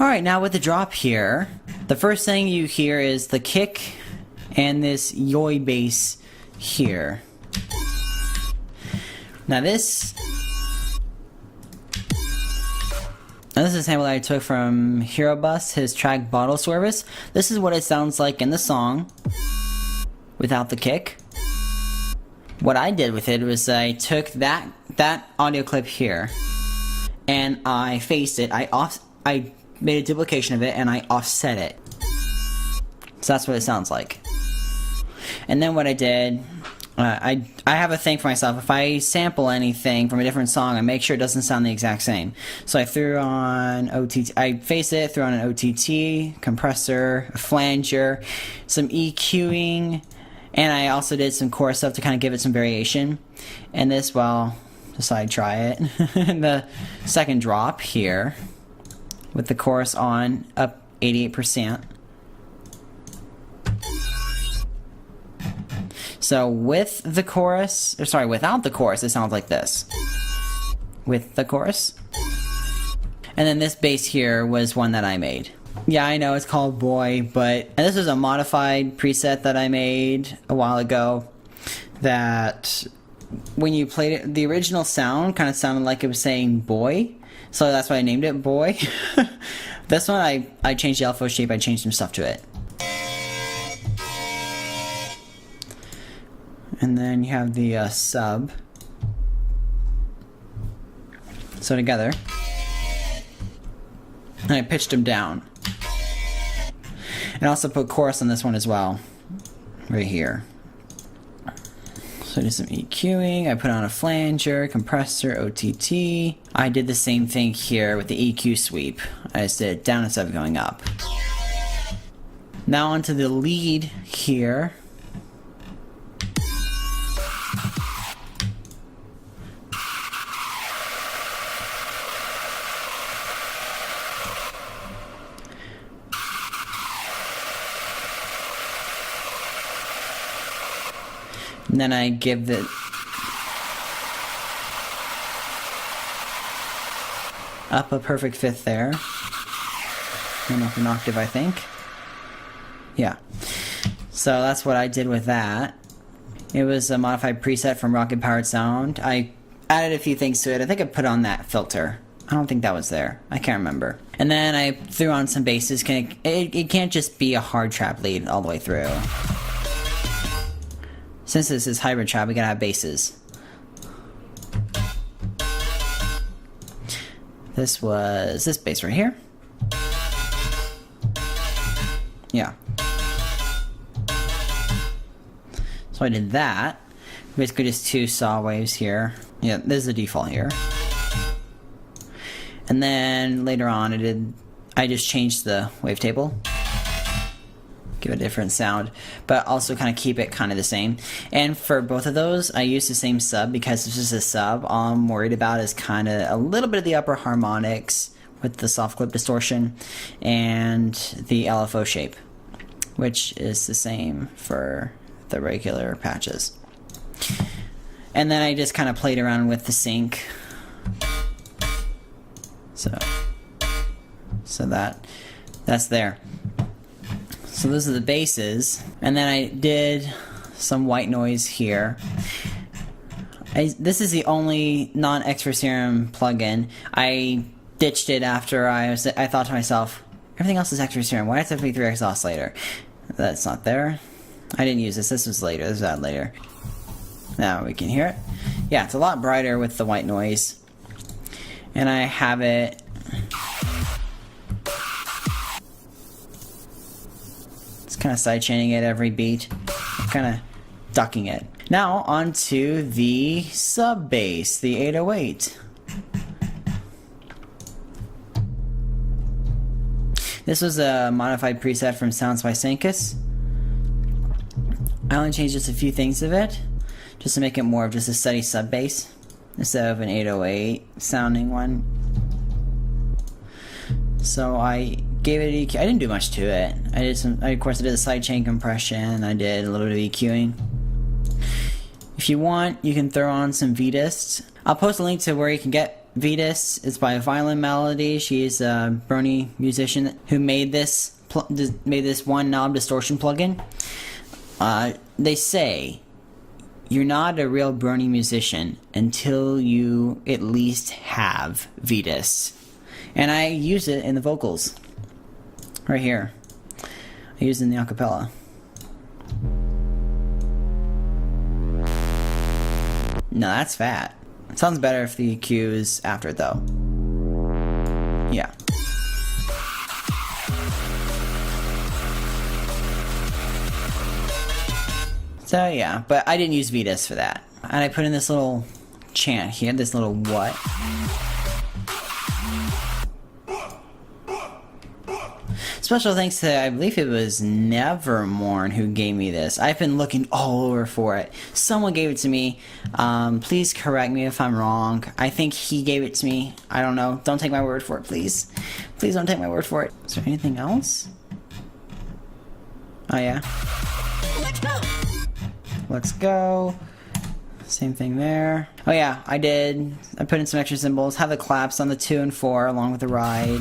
Alright, now with the drop here, the first thing you hear is the kick and this yoy bass here. Now this is a sample that I took from Hero Bus, his track Bottle Service. This is what it sounds like in the song without the kick. What I did with it was I took that audio clip here and I phased it. I made a duplication of it and I offset it. So that's what it sounds like. And then what I did, I have a thing for myself. If I sample anything from a different song, I make sure it doesn't sound the exact same. So I threw on OTT, I phased it, threw on an OTT, compressor, a flanger, some EQing, and I also did some chorus stuff to kind of give it some variation. And this, well, just I try it. The second drop here, with the chorus on, up 88%. So with the chorus, or sorry, without the chorus, it sounds like this. With the chorus. And then this bass here was one that I made. Yeah, I know it's called Boy, and this was a modified preset that I made a while ago that when you played it, the original sound kind of sounded like it was saying boy. So that's why I named it Boy. This one, I changed the LFO shape, I changed some stuff to it. And then you have the sub. So together. And I pitched them down. And also put chorus on this one as well. Right here. So I did some EQing, I put on a flanger, compressor, OTT. I did the same thing here with the EQ sweep. I just did it down instead of going up. Now onto the lead here. And then I give the up a perfect fifth there. And up an octave, I think. Yeah. So that's what I did with that. It was a modified preset from Rocket Powered Sound. I added a few things to it. I think I put on that filter. I don't think that was there. I can't remember. And then I threw on some basses. It can't just be a hard trap lead all the way through. Since this is hybrid trap, we gotta have basses. This was this bass right here. Yeah. So I did that. Basically just two saw waves here. Yeah, this is the default here. And then later on I just changed the wavetable. Give it a different sound, but also kind of keep it kind of the same. And for both of those, I used the same sub because this is a sub. All I'm worried about is kind of a little bit of the upper harmonics with the soft clip distortion and the LFO shape, which is the same for the regular patches. And then I just kind of played around with the sync. So that's there. So those are the basses, and then I did some white noise here. This is the only non-X-Ray Serum plugin. I ditched it after I thought to myself, everything else is X-Ray Serum. Why does it have to be 3x oscillator? That's not there. I didn't use this. This was later. This was added later. Now we can hear it. Yeah, it's a lot brighter with the white noise, and I have it. Kind of sidechaining it every beat, kind of ducking it. Now onto the sub bass, the 808. This was a modified preset from Sounds by Sankus. I only changed just a few things of it, just to make it more of just a steady sub bass instead of an 808 sounding one. So I gave it EQ. I didn't do much to it. Of course I did the sidechain compression. I did a little bit of EQing. If you want, you can throw on some V-Dist. I'll post a link to where you can get V-Dist is by Violin Melody. She's a Brony musician who made this one knob distortion plugin. They say you're not a real Brony musician until you at least have V-Dist. And I use it in the vocals. Right here. I use it in the acapella. No, that's fat. It sounds better if the EQ is after it, though. Yeah. So yeah, but I didn't use V-Dist for that. And I put in this little chant here, this little what. Special thanks to, I believe it was Nevermorn who gave me this. I've been looking all over for it. Someone gave it to me. Please correct me if I'm wrong. I think he gave it to me. I don't know. Don't take my word for it, please. Please don't take my word for it. Is there anything else? Oh yeah. Let's go! Let's go. Same thing there. Oh yeah, I put in some extra cymbals. Have the claps on the 2 and 4 along with the ride.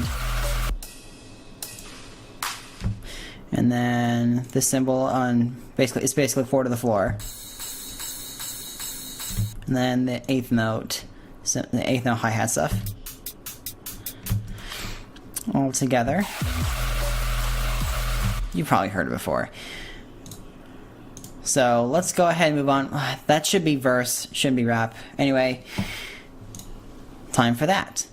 And then the cymbal on it's basically 4 to the floor. And then the 8th note, so the 8th note hi-hat stuff. All together. You've probably heard it before. So let's go ahead and move on. That should be verse, shouldn't be rap. Anyway, time for that.